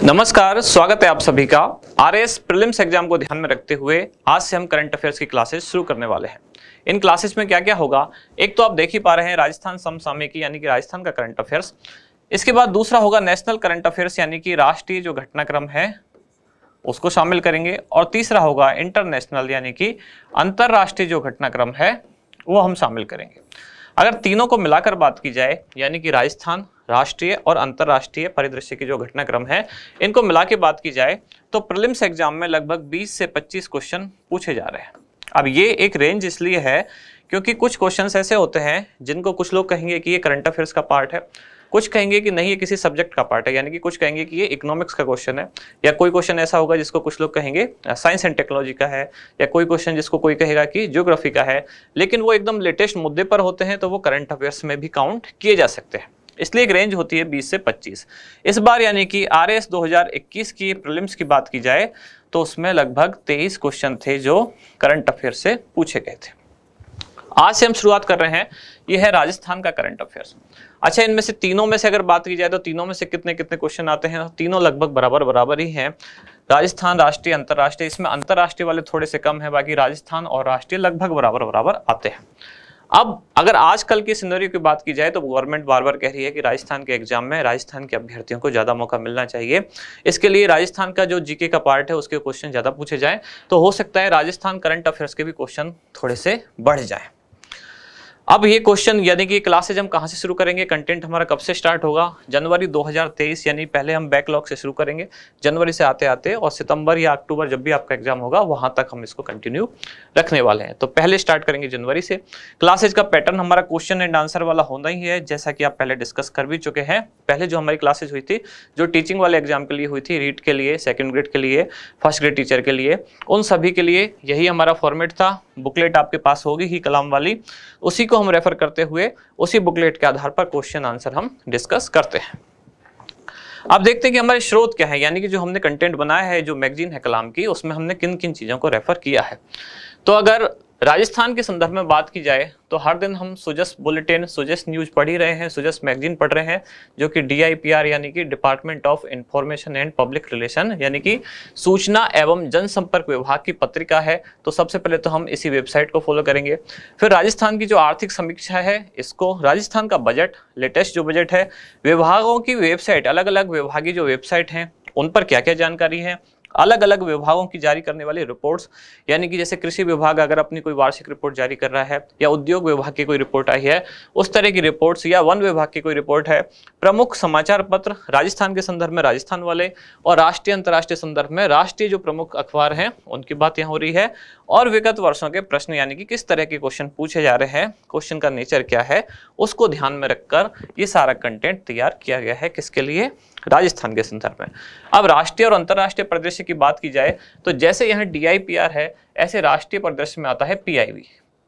नमस्कार, स्वागत है आप सभी का। आरएएस प्रीलिम्स एग्जाम को ध्यान में रखते हुए आज से हम करंट अफेयर्स की क्लासेस शुरू करने वाले हैं। इन क्लासेस में क्या क्या होगा, एक तो आप देख ही पा रहे हैं राजस्थान समसामयिकी यानी कि राजस्थान का करंट अफेयर्स। इसके बाद दूसरा होगा नेशनल करंट अफेयर्स यानी कि राष्ट्रीय जो घटनाक्रम है उसको शामिल करेंगे, और तीसरा होगा इंटरनेशनल यानी कि अंतरराष्ट्रीय जो घटनाक्रम है वो हम शामिल करेंगे। अगर तीनों को मिलाकर बात की जाए यानी कि राजस्थान, राष्ट्रीय और अंतरराष्ट्रीय परिदृश्य की जो घटनाक्रम है इनको मिला के बात की जाए तो प्रीलिम्स एग्जाम में लगभग 20 से 25 क्वेश्चन पूछे जा रहे हैं। अब ये एक रेंज इसलिए है क्योंकि कुछ क्वेश्चंस ऐसे होते हैं जिनको कुछ लोग कहेंगे कि ये करंट अफेयर्स का पार्ट है, कुछ कहेंगे कि नहीं ये किसी सब्जेक्ट का पार्ट है, यानी कि कुछ कहेंगे कि ये इकोनॉमिक्स का क्वेश्चन है, या कोई क्वेश्चन ऐसा होगा जिसको कुछ लोग कहेंगे साइंस एंड टेक्नोलॉजी का है, या कोई क्वेश्चन जिसको कोई कहेगा कि ज्योग्राफी का है, लेकिन वो एकदम लेटेस्ट मुद्दे पर होते हैं तो वो करंट अफेयर्स में भी काउंट किए जा सकते हैं। इसलिए एक रेंज होती है 20 से 25। इस बार यानी कि आरएएस 2021 की प्रीलिम्स की बात की जाए तो उसमें लगभग 23 क्वेश्चन थे जो करंट अफेयर से पूछे गए थे। आज से हम शुरुआत कर रहे हैं, ये है राजस्थान का करंट अफेयर्स। अच्छा, इनमें से तीनों में से अगर बात की जाए तो तीनों में से कितने कितने क्वेश्चन आते हैं? तीनों लगभग बराबर ही हैं। राजस्थान, राष्ट्रीय, अंतरराष्ट्रीय, इसमें अंतरराष्ट्रीय वाले थोड़े से कम है, बाकी राजस्थान और राष्ट्रीय लगभग बराबर आते हैं। अब अगर आजकल की सिनेरियो की बात की जाए तो गवर्नमेंट बार बार कह रही है कि राजस्थान के एग्जाम में राजस्थान के अभ्यर्थियों को ज़्यादा मौका मिलना चाहिए। इसके लिए राजस्थान का जो जीके का पार्ट है उसके क्वेश्चन ज़्यादा पूछे जाएं, तो हो सकता है राजस्थान करंट अफेयर्स के भी क्वेश्चन थोड़े से बढ़ जाएं। अब ये क्वेश्चन यानी कि क्लासेज हम कहाँ से शुरू करेंगे, कंटेंट हमारा कब से स्टार्ट होगा? जनवरी 2023, यानी पहले हम बैकलॉग से शुरू करेंगे जनवरी से आते आते, और सितंबर या अक्टूबर जब भी आपका एग्जाम होगा वहां तक हम इसको कंटिन्यू रखने वाले हैं। तो पहले स्टार्ट करेंगे जनवरी से। क्लासेज का पैटर्न हमारा क्वेश्चन एंड आंसर वाला होना ही है, जैसा कि आप पहले डिस्कस कर भी चुके हैं। पहले जो हमारी क्लासेज हुई थी जो टीचिंग वाले एग्जाम के लिए हुई थी, रीट के लिए, सेकेंड ग्रेड के लिए, फर्स्ट ग्रेड टीचर के लिए, उन सभी के लिए यही हमारा फॉर्मेट था। बुकलेट आपके पास होगी ही कलम वाली, उसी को हम रेफर करते हुए उसी बुकलेट के आधार पर क्वेश्चन आंसर हम डिस्कस करते हैं। अब देखते हैं कि हमारे स्रोत क्या है, यानी कि जो हमने कंटेंट बनाया है, जो मैगजीन है कलाम की, उसमें हमने किन किन चीज़ों को रेफर किया है। तो अगर राजस्थान के संदर्भ में बात की जाए तो हर दिन हम सुजस बुलेटिन, सुजस न्यूज पढ़ ही रहे हैं, सुजस मैगजीन पढ़ रहे हैं, जो कि DIPR यानी कि department of information and public relation यानी कि सूचना एवं जनसंपर्क विभाग की पत्रिका है। तो सबसे पहले तो हम इसी वेबसाइट को फॉलो करेंगे। फिर राजस्थान की जो आर्थिक समीक्षा है इसको, राजस्थान का बजट, लेटेस्ट जो बजट है, विभागों की वेबसाइट, अलग अलग विभागीय जो वेबसाइट हैं उन पर क्या क्या जानकारी है, अलग अलग विभागों की जारी करने वाली रिपोर्ट्स, यानी कि जैसे कृषि विभाग अगर अपनी कोई वार्षिक रिपोर्ट जारी कर रहा है, या उद्योग विभाग की कोई रिपोर्ट आई है उस तरह की रिपोर्ट्स, या वन विभाग की कोई रिपोर्ट है। प्रमुख समाचार पत्र राजस्थान के संदर्भ में राजस्थान वाले, और राष्ट्रीय अंतर्राष्ट्रीय संदर्भ में राष्ट्रीय जो प्रमुख अखबार हैं उनकी बात यहाँ हो रही है। और विगत वर्षों के प्रश्न, यानी कि किस तरह के क्वेश्चन पूछे जा रहे हैं, क्वेश्चन का नेचर क्या है, उसको ध्यान में रखकर ये सारा कंटेंट तैयार किया गया है। किसके लिए? राजस्थान के संदर्भ में। अब राष्ट्रीय और अंतर्राष्ट्रीय परिदृश्य की बात की जाए तो जैसे यहाँ DIPR है, ऐसे राष्ट्रीय परिदृश्य में आता है PIB,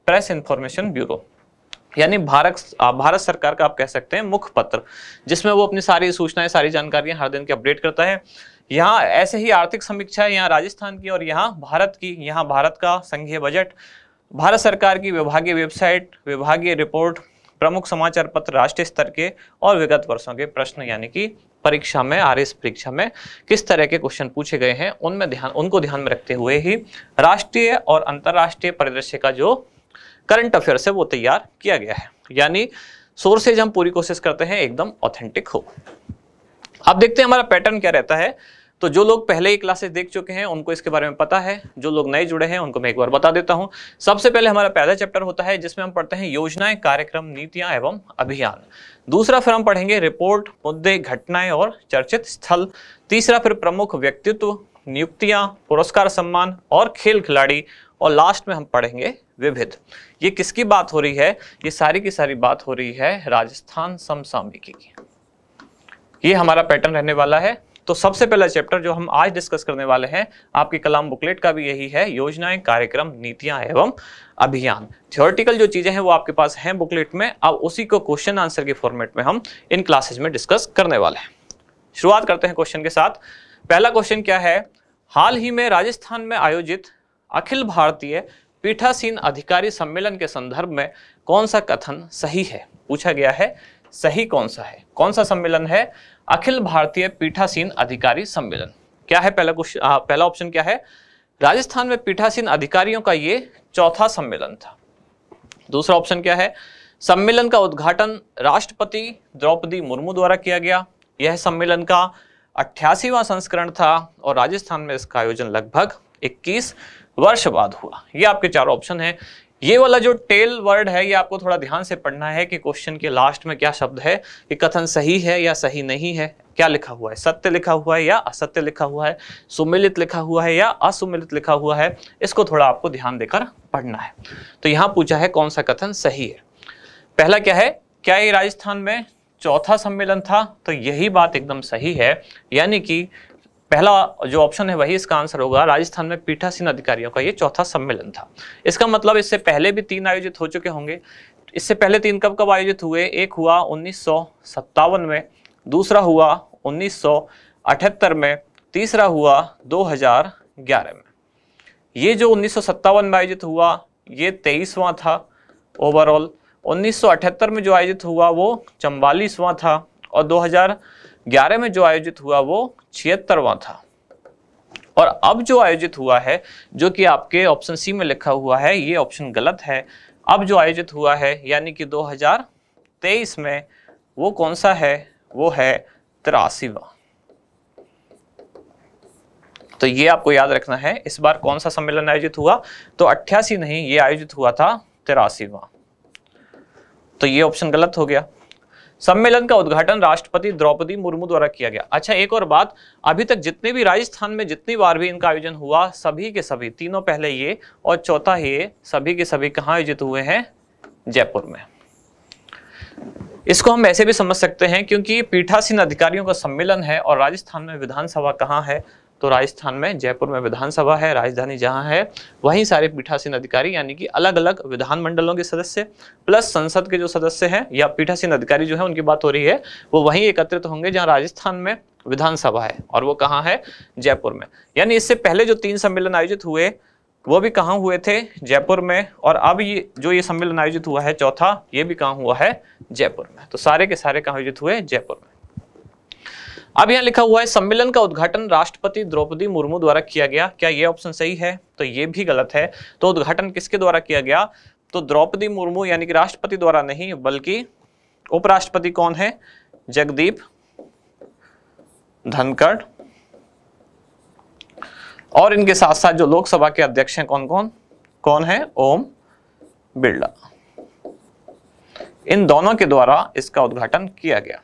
प्रेस इंफॉर्मेशन ब्यूरो, यानी भारत सरकार का आप कह सकते हैं मुखपत्र, जिसमें वो अपनी सारी सूचनाएं, सारी जानकारियां हर दिन की अपडेट करता है। यहाँ ऐसे ही आर्थिक समीक्षा है, यहाँ राजस्थान की और यहाँ भारत की, यहाँ भारत का संघीय बजट, भारत सरकार की विभागीय वेबसाइट, विभागीय रिपोर्ट, प्रमुख समाचार पत्र राष्ट्रीय स्तर के, और विगत वर्षों के प्रश्न, यानी कि परीक्षा में, आरएएस परीक्षा में किस तरह के क्वेश्चन पूछे गए हैं उनको ध्यान में रखते हुए ही राष्ट्रीय और अंतरराष्ट्रीय परिदृश्य का जो करंट अफेयर्स है वो तैयार किया गया है। यानी सोर्सेज हम पूरी कोशिश करते हैं एकदम ऑथेंटिक हो। अब देखते हैं हमारा पैटर्न क्या रहता है। तो जो लोग पहले ही क्लासेस देख चुके हैं उनको इसके बारे में पता है, जो लोग नए जुड़े हैं उनको मैं एक बार बता देता हूं। सबसे पहले हमारा पहला चैप्टर होता है जिसमें हम पढ़ते हैं योजनाएं, कार्यक्रम, नीतियां एवं अभियान। दूसरा फिर हम पढ़ेंगे रिपोर्ट, मुद्दे, घटनाएं और चर्चित स्थल। तीसरा फिर प्रमुख व्यक्तित्व, नियुक्तियां, पुरस्कार, सम्मान और खेल खिलाड़ी। और लास्ट में हम पढ़ेंगे विविध। ये किसकी बात हो रही है? ये सारी की सारी बात हो रही है राजस्थान समसामयिकी की। ये हमारा पैटर्न रहने वाला है। तो सबसे पहला चैप्टर जो हम आज डिस्कस करने वाले हैं, आपकी कलाम बुकलेट का भी यही है, योजनाएं, कार्यक्रम, नीतियां एवं अभियान। थ्योरेटिकल जो चीजें हैं वो आपके पास हैं बुकलेट में, अब उसी को क्वेश्चन आंसर के फॉर्मेट में हम इन क्लासेज में डिस्कस करने वाले हैं। शुरुआत करते हैं क्वेश्चन के साथ। पहला क्वेश्चन क्या है? हाल ही में राजस्थान में आयोजित अखिल भारतीय पीठासीन अधिकारी सम्मेलन के संदर्भ में कौन सा कथन सही है? पूछा गया है सही कौन सा है, कौन सा सम्मेलन है? अखिल भारतीय पीठासीन अधिकारी सम्मेलन। क्या है पहला क्वेश्चन, पहला ऑप्शन क्या है, राजस्थान में पीठासीन अधिकारियों का ये चौथा सम्मेलन था। दूसरा ऑप्शन क्या है, सम्मेलन का उद्घाटन राष्ट्रपति द्रौपदी मुर्मू द्वारा किया गया। यह सम्मेलन का 88वां संस्करण था और राजस्थान में इसका आयोजन लगभग 21 वर्ष बाद हुआ। ये आपके चारों ऑप्शन हैं। ये वाला जो टेल वर्ड है ये आपको थोड़ा ध्यान से पढ़ना है कि क्वेश्चन के लास्ट में क्या शब्द है, कि कथन सही है या सही नहीं है, क्या लिखा हुआ है, सत्य लिखा हुआ है या असत्य लिखा हुआ है, सुमेलित लिखा हुआ है या असुमेलित लिखा हुआ है, इसको थोड़ा आपको ध्यान देकर पढ़ना है। तो यहाँ पूछा है कौन सा कथन सही है। पहला क्या है, क्या ये राजस्थान में चौथा सम्मेलन था, तो यही बात एकदम सही है, यानी कि पहला जो ऑप्शन है वही इसका आंसर होगा। राजस्थान में पीठासीन अधिकारियों का ये चौथा सम्मेलन था। इसका मतलब इससे पहले भी 3 आयोजित हो चुके होंगे। इससे पहले 3 कब कब आयोजित हुए, एक हुआ 1957 में, दूसरा हुआ 1978 में, तीसरा हुआ 2011 में। ये जो 1957 में आयोजित हुआ ये 23वां था ओवरऑल। 1978 में जो आयोजित हुआ वो 44वां था और 2011 में जो आयोजित हुआ वो 76वां था। और अब जो आयोजित हुआ है, जो कि आपके ऑप्शन सी में लिखा हुआ है, ये ऑप्शन गलत है। अब जो आयोजित हुआ है यानी कि 2023 में, वो कौन सा है, वो है 83वां। तो ये आपको याद रखना है। इस बार कौन सा सम्मेलन आयोजित हुआ, तो 88 नहीं, ये आयोजित हुआ था 83वां। तो ये ऑप्शन गलत हो गया। सम्मेलन का उद्घाटन राष्ट्रपति द्रौपदी मुर्मू द्वारा किया गया। अच्छा, एक और बात, अभी तक जितने भी राजस्थान में जितनी बार भी इनका आयोजन हुआ, सभी के सभी, तीनों पहले ये और चौथा ये, सभी के सभी कहाँ आयोजित हुए हैं, जयपुर में। इसको हम ऐसे भी समझ सकते हैं क्योंकि पीठासीन अधिकारियों का सम्मेलन है और राजस्थान में विधानसभा कहाँ है, तो राजस्थान में जयपुर में विधानसभा है, राजधानी जहां है वहीं सारे पीठासीन अधिकारी यानी कि अलग अलग विधान मंडलों के सदस्य प्लस संसद के जो सदस्य हैं या पीठासीन अधिकारी जो है उनकी बात हो रही है, वो वहीं एकत्रित होंगे जहां राजस्थान में विधानसभा है और वो कहाँ है, जयपुर में। यानी इससे पहले जो 3 सम्मेलन आयोजित हुए वो भी कहाँ हुए थे, जयपुर में, और अब ये सम्मेलन आयोजित हुआ है चौथा, ये भी कहाँ हुआ है, जयपुर में। तो सारे के सारे कहाँ आयोजित हुए, जयपुर में। अब यहाँ लिखा हुआ है सम्मेलन का उद्घाटन राष्ट्रपति द्रौपदी मुर्मू द्वारा किया गया। क्या ये ऑप्शन सही है, तो ये भी गलत है। तो उद्घाटन किसके द्वारा किया गया, तो द्रौपदी मुर्मू यानी कि राष्ट्रपति द्वारा नहीं, बल्कि उपराष्ट्रपति कौन है, जगदीप धनखड़, और इनके साथ साथ जो लोकसभा के अध्यक्ष हैं कौन है, ओम बिरला। इन दोनों के द्वारा इसका उद्घाटन किया गया।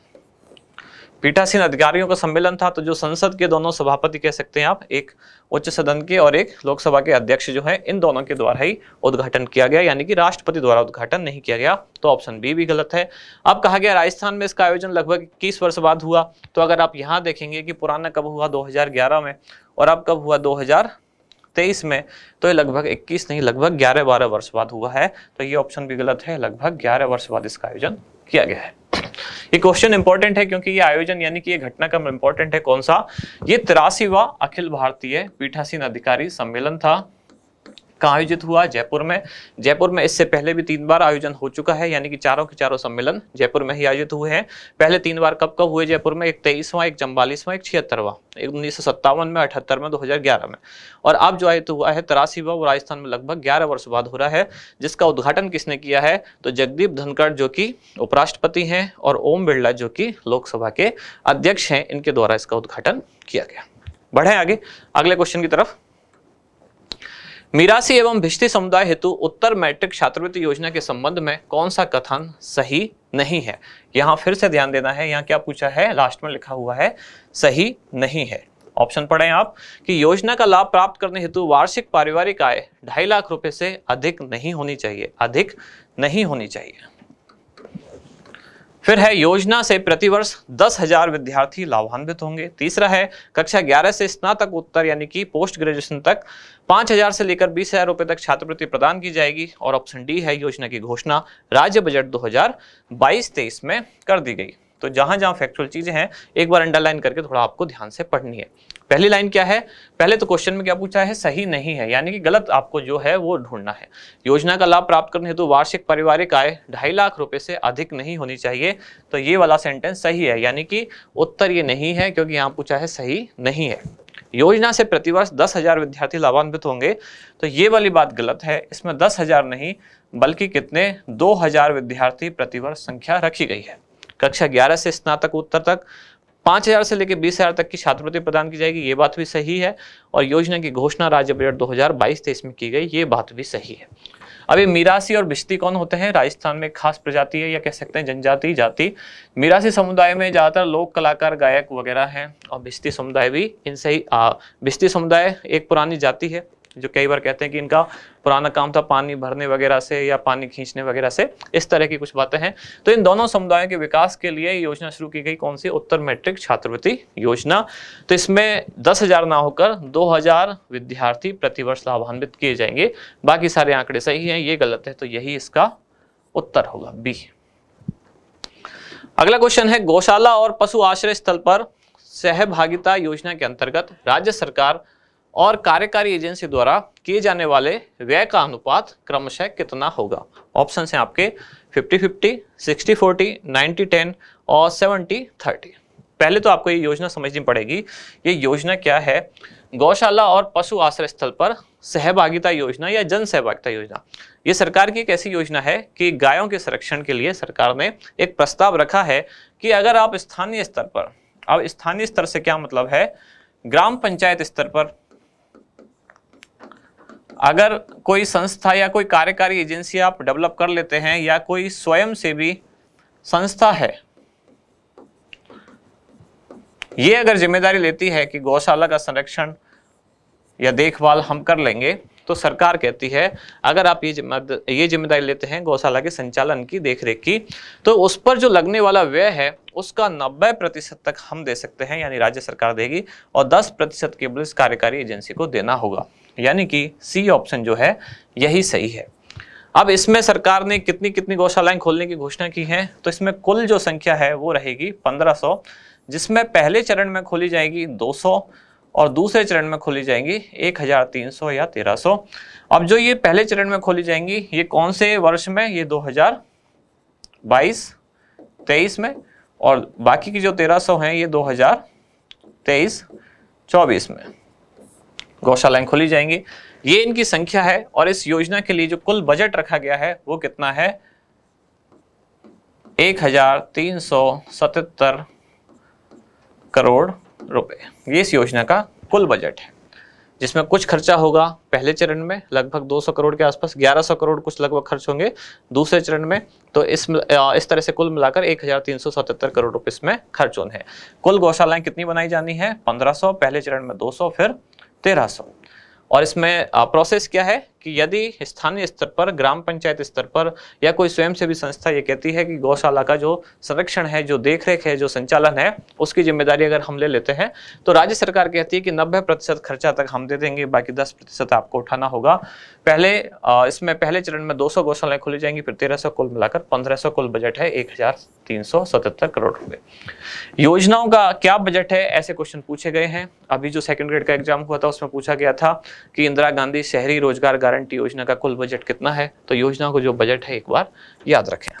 पीठासीन अधिकारियों का सम्मेलन था, तो जो संसद के दोनों सभापति कह सकते हैं आप, एक उच्च सदन के और एक लोकसभा के अध्यक्ष जो है, इन दोनों के द्वारा ही उद्घाटन किया गया, यानी कि राष्ट्रपति द्वारा उद्घाटन नहीं किया गया। तो ऑप्शन बी भी गलत है। अब कहा गया राजस्थान में इसका आयोजन लगभग 21 वर्ष बाद हुआ। तो अगर आप यहाँ देखेंगे कि पुराना कब हुआ, 2011 में, और अब कब हुआ, 2023 में, तो ये लगभग 21 नहीं, लगभग 11-12 वर्ष बाद हुआ है। तो ये ऑप्शन भी गलत है, लगभग 11 वर्ष बाद इसका आयोजन किया गया है। ये क्वेश्चन इंपॉर्टेंट है क्योंकि ये आयोजन यानी कि ये घटनाक्रम इंपॉर्टेंट है। कौन सा, ये 83वां अखिल भारतीय पीठासीन अधिकारी सम्मेलन था। कहाँ आयोजित हुआ, जयपुर में। जयपुर में इससे पहले भी 3 बार आयोजन हो चुका है, यानी कि चारों के चारों सम्मेलन जयपुर में ही आयोजित हुए हैं। पहले 3 बार कब कब हुए जयपुर में, एक 23वां, एक 44वां, एक 76वां, एक 1957 में, 78 में, 2011 में। और अब जो आयोजित हुआ है 83वां, वो राजस्थान में लगभग 11 वर्ष बाद हो रहा है, जिसका उद्घाटन किसने किया है, तो जगदीप धनखड़ जो कि उपराष्ट्रपति हैं और ओम बिरला जो कि लोकसभा के अध्यक्ष हैं, इनके द्वारा इसका उद्घाटन किया गया। बढ़े आगे अगले क्वेश्चन की तरफ। मीरासी एवं भिश्ती समुदाय हेतु उत्तर मैट्रिक छात्रवृत्ति योजना के संबंध में कौन सा कथन सही नहीं है। यहां फिर से ध्यान देना है, यहां क्या पूछा है, लास्ट में लिखा हुआ है सही नहीं है। ऑप्शन पढ़ें आप कि योजना का लाभ प्राप्त करने हेतु वार्षिक पारिवारिक आय 2.5 लाख रुपए से अधिक नहीं होनी चाहिए, अधिक नहीं होनी चाहिए। फिर है योजना से प्रतिवर्ष 10,000 विद्यार्थी लाभान्वित होंगे। तीसरा है कक्षा 11 से स्नातक उत्तर यानी कि पोस्ट ग्रेजुएशन तक 5,000 से लेकर 20,000 रुपए तक छात्रवृत्ति प्रदान की जाएगी। और ऑप्शन डी है योजना की घोषणा राज्य बजट 2022-23 में कर दी गई। तो जहां जहां फैक्चुअल चीजें हैं एक बार अंडरलाइन करके थोड़ा आपको ध्यान से पढ़नी है। पहली लाइन क्या है, पहले तो क्वेश्चन में क्या पूछा है, सही नहीं है, यानी कि गलत आपको जो है वो ढूंढना है। योजना का लाभ प्राप्त करने हेतु वार्षिक पारिवारिक आय 2.5 लाख रुपए से अधिक नहीं होनी चाहिए, तो ये वाला सेंटेंस सही है, यानी कि उत्तर ये नहीं है क्योंकि यहाँ पूछा है सही नहीं है। योजना से प्रतिवर्ष 10,000 विद्यार्थी लाभान्वित होंगे, तो ये वाली बात गलत है, इसमें 10,000 नहीं बल्कि कितने 2,000 विद्यार्थी प्रतिवर्ष संख्या रखी गई है। कक्षा 11 से स्नातकोत्तर तक 5,000 से लेकर 20,000 तक की छात्रवृत्ति प्रदान की जाएगी, ये बात भी सही है। और योजना की घोषणा राज्य बजट 2022-23 में की गई, ये बात भी सही है। अब ये मीरासी और बिश्ती कौन होते हैं, राजस्थान में खास प्रजाति है या कह सकते हैं जनजाति जाति। मीरासी समुदाय में ज्यादातर लोक कलाकार गायक वगैरह हैं और बिश्ती समुदाय भी इनसे ही बिश्ती समुदाय एक पुरानी जाति है जो कई बार कहते हैं कि इनका पुराना काम था पानी भरने वगैरह से या पानी खींचने वगैरह से, इस तरह की कुछ बातें हैं। तो इन दोनों समुदायों के विकास के लिए योजना शुरू की गई, कौन सी, उत्तर मैट्रिक छात्रवृत्ति योजना। तो इसमें 10,000 ना होकर 2,000 विद्यार्थी प्रतिवर्ष लाभान्वित किए जाएंगे, बाकी सारे आंकड़े सही हैं, ये गलत है, तो यही इसका उत्तर होगा बी। अगला क्वेश्चन है, गौशाला और पशु आश्रय स्थल पर सहभागिता योजना के अंतर्गत राज्य सरकार और कार्यकारी एजेंसी द्वारा किए जाने वाले व्यय का अनुपात क्रमशः कितना होगा। ऑप्शन है आपके 50-50, 60-40, 90-10 और 70-30। पहले तो आपको ये योजना समझनी पड़ेगी, ये योजना क्या है, गौशाला और पशु आश्रय स्थल पर सहभागिता योजना या जन सहभागिता योजना। ये सरकार की एक ऐसी योजना है कि गायों के संरक्षण के लिए सरकार ने एक प्रस्ताव रखा है कि अगर आप स्थानीय स्तर पर, अब स्थानीय स्तर से क्या मतलब है, ग्राम पंचायत स्तर पर अगर कोई संस्था या कोई कार्यकारी एजेंसी आप डेवलप कर लेते हैं या कोई स्वयं सेवी संस्था है, ये अगर जिम्मेदारी लेती है कि गौशाला का संरक्षण या देखभाल हम कर लेंगे, तो सरकार कहती है अगर आप ये जिम्मेदारी लेते हैं गौशाला के संचालन की, देखरेख की, तो उस पर जो लगने वाला व्यय है उसका 90% तक हम दे सकते हैं, यानी राज्य सरकार देगी, और 10% केवल इस कार्यकारी एजेंसी को देना होगा, यानी कि सी ऑप्शन जो है यही सही है। अब इसमें सरकार ने कितनी कितनी गौशालाएं खोलने की घोषणा की है, तो इसमें कुल जो संख्या है वो रहेगी 1500, जिसमें पहले चरण में खोली जाएगी 200 और दूसरे चरण में खोली जाएंगी 1,300 या 1,300। अब जो ये पहले चरण में खोली जाएंगी ये कौन से वर्ष में, ये 2022-23 में, और बाकी की जो 1,300 हैं ये 2023-24 में गौशालाएं खोली जाएंगी। ये इनकी संख्या है, और इस योजना के लिए जो कुल बजट रखा गया है वो कितना है, 1,377 करोड़ रुपए। ये इस योजना का कुल बजट है, जिसमें कुछ खर्चा होगा पहले चरण में लगभग 200 करोड़ के आसपास, 1,100 करोड़ कुछ लगभग खर्च होंगे दूसरे चरण में, तो इस तरह से कुल मिलाकर 1,377 करोड़ रुपए इसमें खर्च होने हैं। कुल गौशालाएं कितनी बनाई जानी है, 1500, पहले चरण में 200, फिर 1,300। और इसमें प्रोसेस क्या है कि यदि स्थानीय स्तर पर, ग्राम पंचायत स्तर पर या कोई स्वयंसेवी संस्था ये कहती है कि गौशाला का जो संरक्षण है, जो देखरेख है, जो संचालन है, उसकी जिम्मेदारी अगर हम ले लेते हैं, तो राज्य सरकार कहती है कि 90% खर्चा तक हम दे देंगे, बाकी 10% आपको उठाना होगा। इसमें पहले चरण में 200 गौशालाएं खोली जाएंगी, फिर 1,300, कुल मिलाकर 1,500 कुल बजट है 1,377 करोड़ रुपए। योजनाओं का क्या बजट है, ऐसे क्वेश्चन पूछे गए हैं। अभी जो सेकंड ग्रेड का एग्जाम हुआ था उसमें पूछा गया था कि इंदिरा गांधी शहरी रोजगार गारंटी योजना का कुल बजट कितना है, तो योजना को जो बजट है एक बार याद रखें।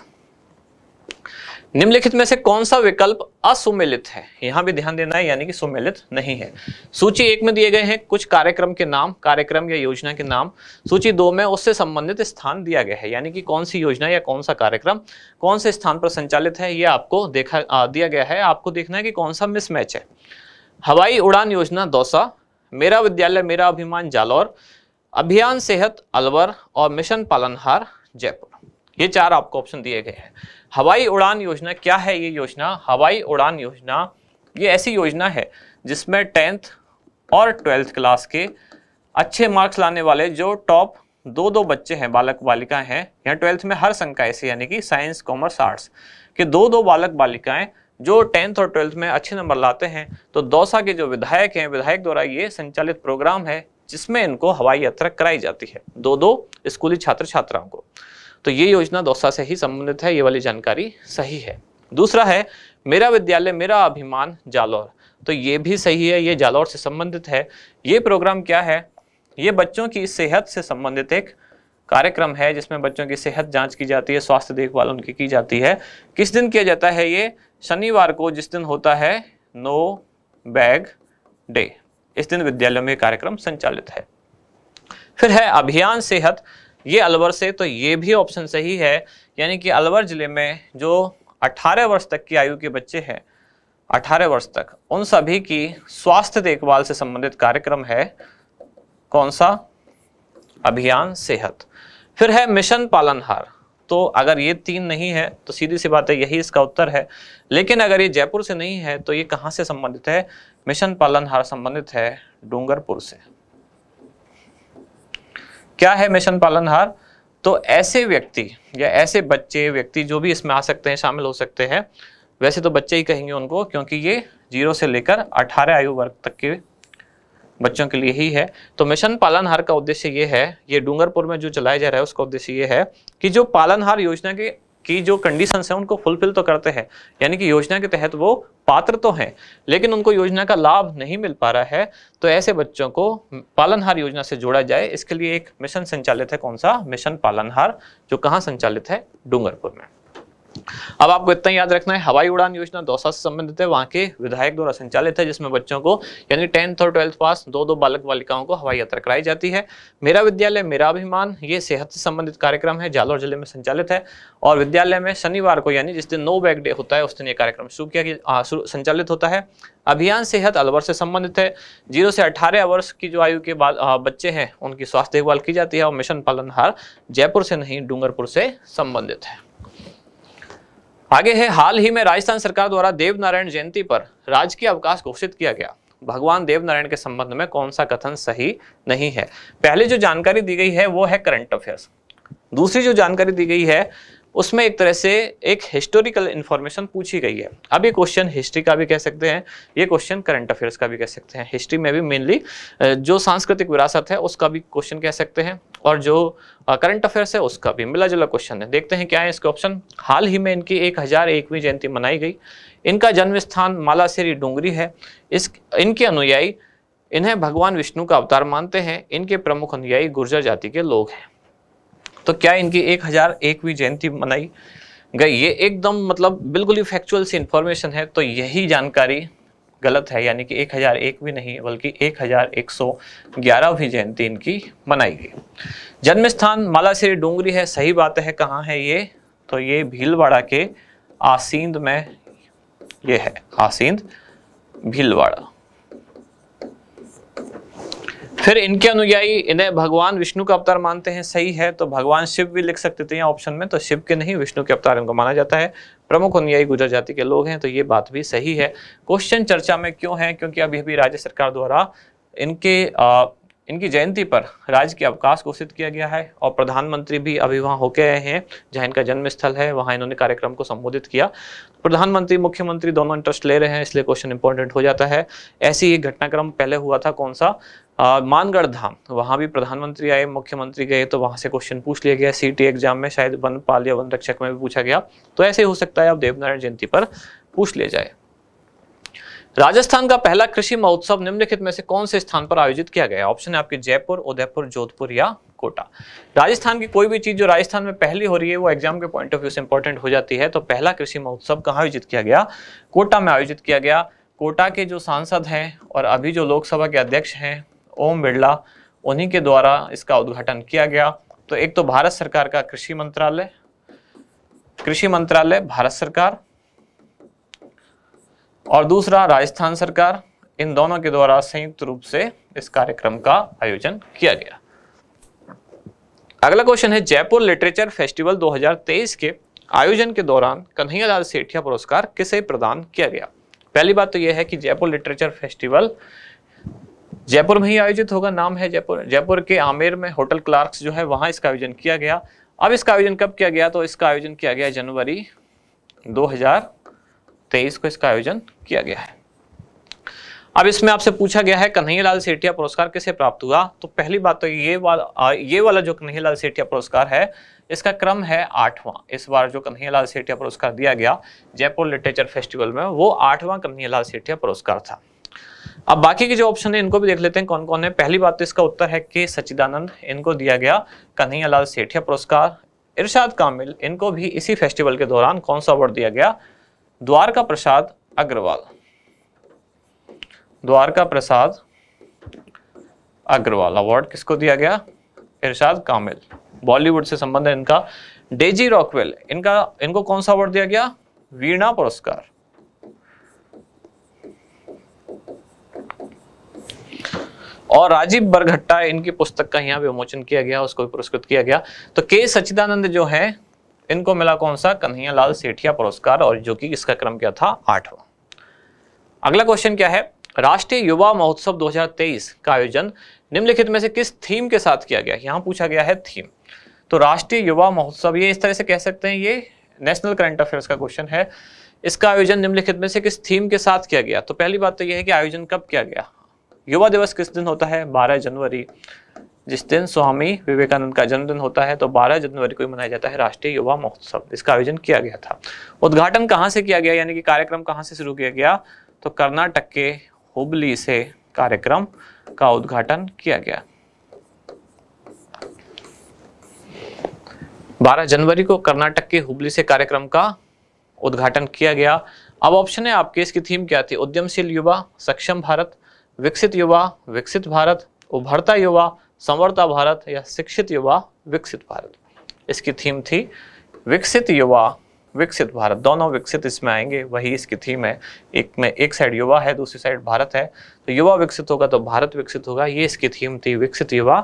निम्नलिखित में से कौन सा विकल्प असुमेलित है, यहां भी ध्यान देना है, यानी कि सुमेलित नहीं है। सूची 1 में दिए गए हैं कुछ कार्यक्रम के नाम, कार्यक्रम या योजना के नाम। सूची 2 में उससे संबंधित स्थान दिया गया है, यानी कि कौन सी योजना या कौन सा कार्यक्रम कौन से स्थान पर संचालित है, यह आपको दिया गया है। आपको देखना है कि कौन सा मिसमैच है। हवाई उड़ान योजना दौसा, मेरा विद्यालय मेरा अभिमान जालौर, अभियान सेहत अलवर और मिशन पालनहार जयपुर। ये 4 आपको ऑप्शन दिए गए हैं। हवाई उड़ान योजना क्या है, ये योजना, हवाई उड़ान योजना ये ऐसी योजना है जिसमें 10th और 12th क्लास के अच्छे मार्क्स लाने वाले जो टॉप 2 बच्चे हैं, बालक बालिकाएं हैं, यहाँ 12th में हर संकाय ऐसे, यानी कि साइंस कॉमर्स आर्ट्स के 2 बालक बालिकाएं जो 10th और 12th में अच्छे नंबर लाते हैं, तो दौसा के जो विधायक हैं, विधायक द्वारा ये संचालित प्रोग्राम है जिसमें इनको हवाई यात्रा कराई जाती है 2 स्कूली छात्र छात्राओं को। तो ये योजना दौसा से ही संबंधित है, ये वाली जानकारी सही है। दूसरा है मेरा विद्यालय मेरा अभिमान जालौर, तो ये भी सही है, ये जालौर से संबंधित है। ये प्रोग्राम क्या है, ये बच्चों की सेहत से संबंधित एक कार्यक्रम है जिसमें बच्चों की सेहत जांच की जाती है, स्वास्थ्य देखभाल उनकी की जाती है। किस दिन किया जाता है ये, शनिवार को, जिस दिन होता है नो बैग डे, इस दिन विद्यालयों में कार्यक्रम संचालित है। फिर है अभियान सेहत, ये अलवर से, तो ये भी ऑप्शन सही है, यानी कि अलवर जिले में जो 18 वर्ष तक की आयु के बच्चे हैं, 18 वर्ष तक, उन सभी की स्वास्थ्य देखभाल से संबंधित कार्यक्रम है कौन सा, अभियान सेहत। फिर है मिशन पालनहार, तो अगर ये 3 नहीं है तो सीधी सी बात है यही इसका उत्तर है, लेकिन अगर ये जयपुर से नहीं है तो ये कहां से संबंधित है, मिशन पालनहार संबंधित है डूंगरपुर से। क्या है मिशन पालनहार, तो ऐसे व्यक्ति या ऐसे बच्चे व्यक्ति जो भी इसमें आ सकते हैं, शामिल हो सकते हैं, वैसे तो बच्चे ही कहेंगे उनको क्योंकि ये 0 से लेकर 18 आयु वर्ग तक के बच्चों के लिए ही है। तो मिशन पालनहार का उद्देश्य ये है, ये डूंगरपुर में जो चलाया जा रहा है उसका उद्देश्य ये है कि जो पालनहार योजना की जो कंडीशंस हैं उनको फुलफिल तो करते हैं, यानी कि योजना के तहत वो पात्र तो हैं लेकिन उनको योजना का लाभ नहीं मिल पा रहा है, तो ऐसे बच्चों को पालनहार योजना से जोड़ा जाए, इसके लिए एक मिशन संचालित है। कौन सा, मिशन पालनहार, जो कहाँ संचालित है, डूंगरपुर में। अब आपको इतना याद रखना है, हवाई उड़ान योजना दौसा से संबंधित है, वहां के विधायक द्वारा संचालित है, जिसमें बच्चों को यानी 10th और 12th पास 2 बालक बालिकाओं को हवाई यात्रा कराई जाती है। मेरा विद्यालय मेरा अभिमान, ये सेहत से संबंधित कार्यक्रम है, जालौर जिले में संचालित है, और विद्यालय में शनिवार को यानी जिस दिन नो बैग डे होता है उस दिन ये कार्यक्रम संचालित होता है। अभियान सेहत अलवर से संबंधित है, 0 से 18 वर्ष की जो आयु के बाद बच्चे हैं उनकी स्वास्थ्य देखभाल की जाती है, और मिशन पालनहार जयपुर से नहीं डूंगरपुर से संबंधित है। आगे है, हाल ही में राजस्थान सरकार द्वारा देवनारायण जयंती पर राजकीय अवकाश घोषित किया गया, भगवान देवनारायण के संबंध में कौन सा कथन सही नहीं है। पहले जो जानकारी दी गई है वो है करंट अफेयर्स, दूसरी जो जानकारी दी गई है उसमें एक तरह से एक हिस्टोरिकल इंफॉर्मेशन पूछी गई है। अब ये क्वेश्चन हिस्ट्री का भी कह सकते हैं, ये क्वेश्चन करंट अफेयर्स का भी कह सकते हैं। हिस्ट्री में भी मेनली जो सांस्कृतिक विरासत है उसका भी क्वेश्चन कह सकते हैं, और जो करंट अफेयर्स है उसका भी मिला जुला क्वेश्चन है। देखते हैं क्या है इसके ऑप्शन। हाल ही में इनकी 1001वीं जयंती मनाई गई, इनका जन्म स्थान मालासेरी डूंगरी है, इनके अनुयायी इन्हें भगवान विष्णु का अवतार मानते हैं, इनके प्रमुख अनुयायी गुर्जर जाति के लोग हैं। तो क्या इनकी 1001वीं जयंती मनाई गई, ये एकदम मतलब बिल्कुल ही फैक्चुअल सी इंफॉर्मेशन है, तो यही जानकारी गलत है, यानी कि 1001वीं नहीं बल्कि 1111वीं जयंती इनकी मनाई गई। जन्म स्थान मालासेरी डूंगरी है, सही बात है। कहाँ है ये, तो ये भीलवाड़ा के आसींद में ये है, आसींद भीलवाड़ा। फिर इनके अनुयायी इन्हें भगवान विष्णु का अवतार मानते हैं, सही है। तो भगवान शिव भी लिख सकते थे यहाँ ऑप्शन में, तो शिव के नहीं विष्णु के अवतार इनको माना जाता है। प्रमुख अनुयायी गुर्जर जाति के लोग हैं, तो ये बात भी सही है। क्वेश्चन चर्चा में क्यों है, क्योंकि अभी अभी राज्य सरकार द्वारा इनकी जयंती पर राजकीय अवकाश घोषित किया गया है, और प्रधानमंत्री भी अभी वहां होके आए हैं जहां इनका जन्म स्थल है, वहां इन्होंने कार्यक्रम को संबोधित किया। प्रधानमंत्री मुख्यमंत्री दोनों इंटरेस्ट ले रहे हैं, इसलिए क्वेश्चन इंपॉर्टेंट हो जाता है। ऐसी एक घटनाक्रम पहले हुआ था, कौन सा, मानगढ़ धाम, वहां भी प्रधानमंत्री आए मुख्यमंत्री गए, तो वहां से क्वेश्चन पूछ लिया गया। सीटी एग्जाम में शायद वनपाल या वन रक्षक में भी पूछा गया, तो ऐसे हो सकता है अब देवनारायण जयंती पर पूछ लिया जाए। राजस्थान का पहला कृषि महोत्सव निम्नलिखित में से कौन से स्थान पर आयोजित किया गया। ऑप्शन है आपके जयपुर, उदयपुर, जोधपुर या कोटा। राजस्थान की कोई भी चीज जो राजस्थान में पहली हो रही है वो एग्जाम के पॉइंट ऑफ व्यू से इंपॉर्टेंट हो जाती है। तो पहला कृषि महोत्सव कहाँ आयोजित किया गया, कोटा में आयोजित किया गया। कोटा के जो सांसद हैं और अभी जो लोकसभा के अध्यक्ष हैं ओम बिरला, उन्हीं के द्वारा इसका उद्घाटन किया गया। तो एक तो भारत सरकार का कृषि मंत्रालय भारत सरकार, और दूसरा राजस्थान सरकार, इन दोनों के द्वारा संयुक्त रूप से इस कार्यक्रम का आयोजन किया गया। अगला क्वेश्चन है, जयपुर लिटरेचर फेस्टिवल 2023 के आयोजन के दौरान कन्हैयालाल सेठिया पुरस्कार किसे प्रदान किया गया। पहली बात तो यह है कि जयपुर लिटरेचर फेस्टिवल जयपुर में ही आयोजित होगा, नाम है जयपुर के आमेर में होटल क्लार्क्स जो है वहां इसका आयोजन किया गया। अब इसका आयोजन कब किया गया, तो इसका आयोजन किया गया जनवरी 2023 को इसका आयोजन किया गया है। अब इसमें आपसे पूछा गया है कन्हैयालाल सेठिया पुरस्कार किसे प्राप्त हुआ। तो पहली बात तो ये वाला जो कन्हैयालाल सेठिया पुरस्कार है इसका क्रम है 8वां। इस बार जो कन्हैयालाल सेठिया पुरस्कार दिया गया जयपुर लिटरेचर फेस्टिवल में, वो 8वां कन्हैयालाल सेठिया पुरस्कार था। अब बाकी के जो ऑप्शन है इनको भी देख लेते हैं कौन कौन है। पहली बात तो इसका उत्तर है के सच्चिदानंद, इनको दिया गया कन्हैयालाल सेठिया पुरस्कार। इरशाद कामिल, इनको भी इसी फेस्टिवल के दौरान कौन सा अवार्ड दिया गया? द्वारका प्रसाद अग्रवाल। द्वारका प्रसाद अग्रवाल अवार्ड किसको दिया गया? इरशाद कामिल। बॉलीवुड से संबंध है इनका। डेजी रॉकवेल, इनको कौन सा अवार्ड दिया गया? वीणा पुरस्कार। और राजीव बरघट्टा, इनकी पुस्तक का यहाँ विमोचन किया गया, उसको भी पुरस्कृत किया गया। तो के सच्चिदानंद जो है इनको मिला कौन सा? कन्हैयालाल सेठिया पुरस्कार, और जो कि इसका क्रम क्या था? 8वां। अगला क्वेश्चन क्या है? राष्ट्रीय युवा महोत्सव 2023 का आयोजन निम्नलिखित में से किस थीम के साथ किया गया? यहाँ पूछा गया है थीम। तो राष्ट्रीय युवा महोत्सव, ये इस तरह से कह सकते हैं, ये नेशनल करंट अफेयर्स का क्वेश्चन है। इसका आयोजन निम्नलिखित में से किस थीम के साथ किया गया? तो पहली बात तो यह है कि आयोजन कब किया गया। युवा दिवस किस दिन होता है? 12 जनवरी, जिस दिन स्वामी विवेकानंद का जन्मदिन होता है। तो 12 जनवरी को मनाया जाता है राष्ट्रीय युवा महोत्सव। इसका आयोजन किया गया था। उद्घाटन कहाँ से किया गया, यानी कि कार्यक्रम कहाँ से शुरू किया गया? तो कर्नाटक के हुबली से कार्यक्रम का उद्घाटन किया गया। 12 जनवरी को कर्नाटक के हुबली से कार्यक्रम का उद्घाटन किया गया। अब ऑप्शन है आपके, इसकी थीम क्या थी? उद्यमशील युवा, सक्षम भारत, विकसित युवा, विकसित भारत, उभरता युवा, संवरता भारत, या शिक्षित युवा, विकसित भारत। इसकी थीम थी विकसित युवा, विकसित भारत। दोनों विकसित इसमें आएंगे, वही इसकी थीम है। एक में एक साइड युवा है, दूसरी साइड भारत है। तो युवा विकसित होगा तो भारत विकसित होगा। ये इसकी थीम थी, विकसित युवा,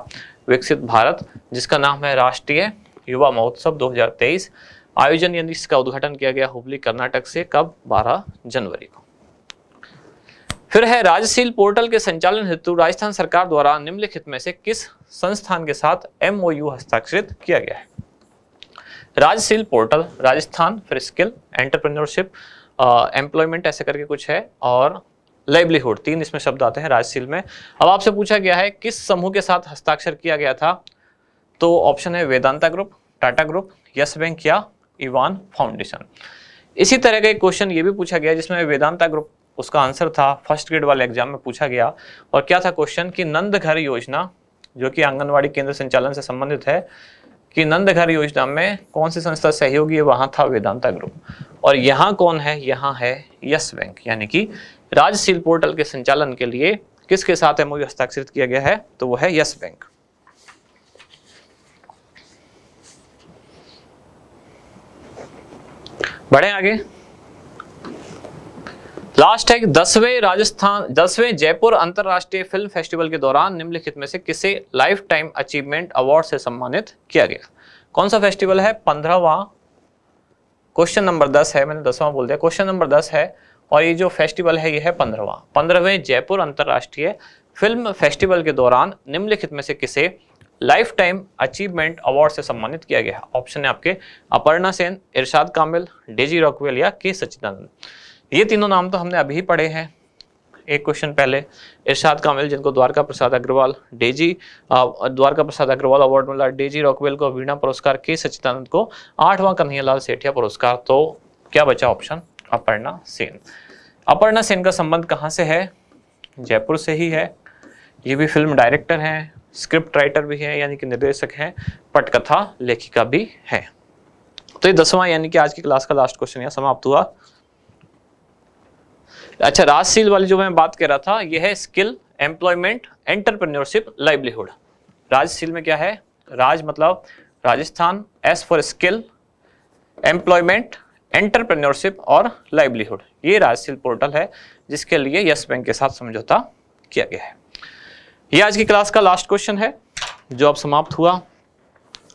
विकसित भारत, जिसका नाम है राष्ट्रीय युवा महोत्सव 2023। आयोजन यानी इसका उद्घाटन किया गया हुबली कर्नाटक से, कब? 12 जनवरी को। फिर है राजशील पोर्टल के संचालन हेतु राजस्थान सरकार द्वारा निम्नलिखित में से किस संस्थान के साथ MOU हस्ताक्षरित किया गया है? राजशील पोर्टल, राजस्थान, फिर स्किल, एंटरप्रेन्योरशिप, एम्प्लॉयमेंट ऐसे करके कुछ है, और लाइवलीहुड, 3 इसमें शब्द आते हैं राजशील में। अब आपसे पूछा गया है किस समूह के साथ हस्ताक्षर किया गया था? तो ऑप्शन है Vedanta group, Tata group, yes bank, या इवान फाउंडेशन। इसी तरह का एक क्वेश्चन ये भी पूछा गया जिसमें वेदांता ग्रुप, उसका आंसर था फर्स्ट ग्रेड वाले एग्जाम में पूछा गया। और क्या था क्वेश्चन कि नंद घर योजना, जो कि आंगनवाड़ी केंद्र संचालन से संबंधित है, कि नंद घर योजना में कौन सी संस्था सहयोगी है? वहां था वेदांता ग्रुप। और यहाँ कौन है? यहाँ है यस बैंक। यानी कि राजशील पोर्टल के संचालन के लिए किसके साथ MOU हस्ताक्षरित किया गया है? तो वो है यस बैंक। बढ़े आगे। लास्ट है 10वें जयपुर अंतरराष्ट्रीय फिल्म फेस्टिवल के दौरान निम्नलिखित में से किसे लाइफ टाइम अचीवमेंट अवार्ड से सम्मानित किया गया? कौन सा फेस्टिवल है? 15वां। क्वेश्चन नंबर 10 है, मैंने 10वां बोल दिया, क्वेश्चन नंबर 10 है। और ये जो फेस्टिवल है ये है 15वें जयपुर अंतरराष्ट्रीय फिल्म फेस्टिवल के दौरान निम्नलिखित में से किसे लाइफ टाइम अचीवमेंट अवार्ड से सम्मानित किया गया? ऑप्शन है आपके अपर्णा सेन, इरशाद कामिल, डेजी रॉकवेल, या के सच्चिदानंद। ये तीनों नाम तो हमने अभी पढ़े हैं एक क्वेश्चन पहले। इरशाद कामिल जिनको द्वारका प्रसाद अग्रवाल, द्वारका प्रसाद अग्रवाल अवार्ड मिला, डेजी रॉकवेल को वीणा पुरस्कार, के सच्चिदानंद को 8वां कन्हैयालाल सेठिया पुरस्कार। तो क्या बचा ऑप्शन? अपर्णा सेन। अपर्णा सेन का संबंध कहाँ से है? जयपुर से ही है। ये भी फिल्म डायरेक्टर हैं, स्क्रिप्ट राइटर भी है, यानी कि निर्देशक हैं, पटकथा लेखिका भी है। तो ये 10वां यानी कि आज की क्लास का लास्ट क्वेश्चन यहाँ समाप्त हुआ। अच्छा, राजशील वाली जो मैं बात कर रहा था ये है स्किल, एम्प्लॉयमेंट, एंटरप्रेन्योरशिप, लाइवलीहुड। राजशील में क्या है? राज मतलब Rajasthan, S for skill, employment, entrepreneurship और लाइवलीहुड। ये राजशील पोर्टल है जिसके लिए यस बैंक के साथ समझौता किया गया है। ये आज की क्लास का लास्ट क्वेश्चन है जो अब समाप्त हुआ।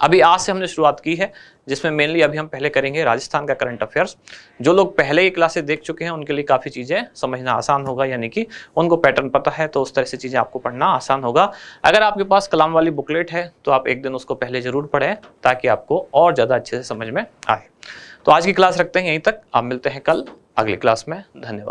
अभी आज से हमने शुरुआत की है जिसमें मेनली अभी हम पहले करेंगे राजस्थान का करंट अफेयर्स। जो लोग पहले ये क्लासेस देख चुके हैं उनके लिए काफ़ी चीज़ें समझना आसान होगा, यानी कि उनको पैटर्न पता है तो उस तरह से चीज़ें आपको पढ़ना आसान होगा। अगर आपके पास कलाम वाली बुकलेट है तो आप एक दिन उसको पहले ज़रूर पढ़ें ताकि आपको और ज़्यादा अच्छे से समझ में आए। तो आज की क्लास रखते हैं यहीं तक, आप मिलते हैं कल अगली क्लास में। धन्यवाद।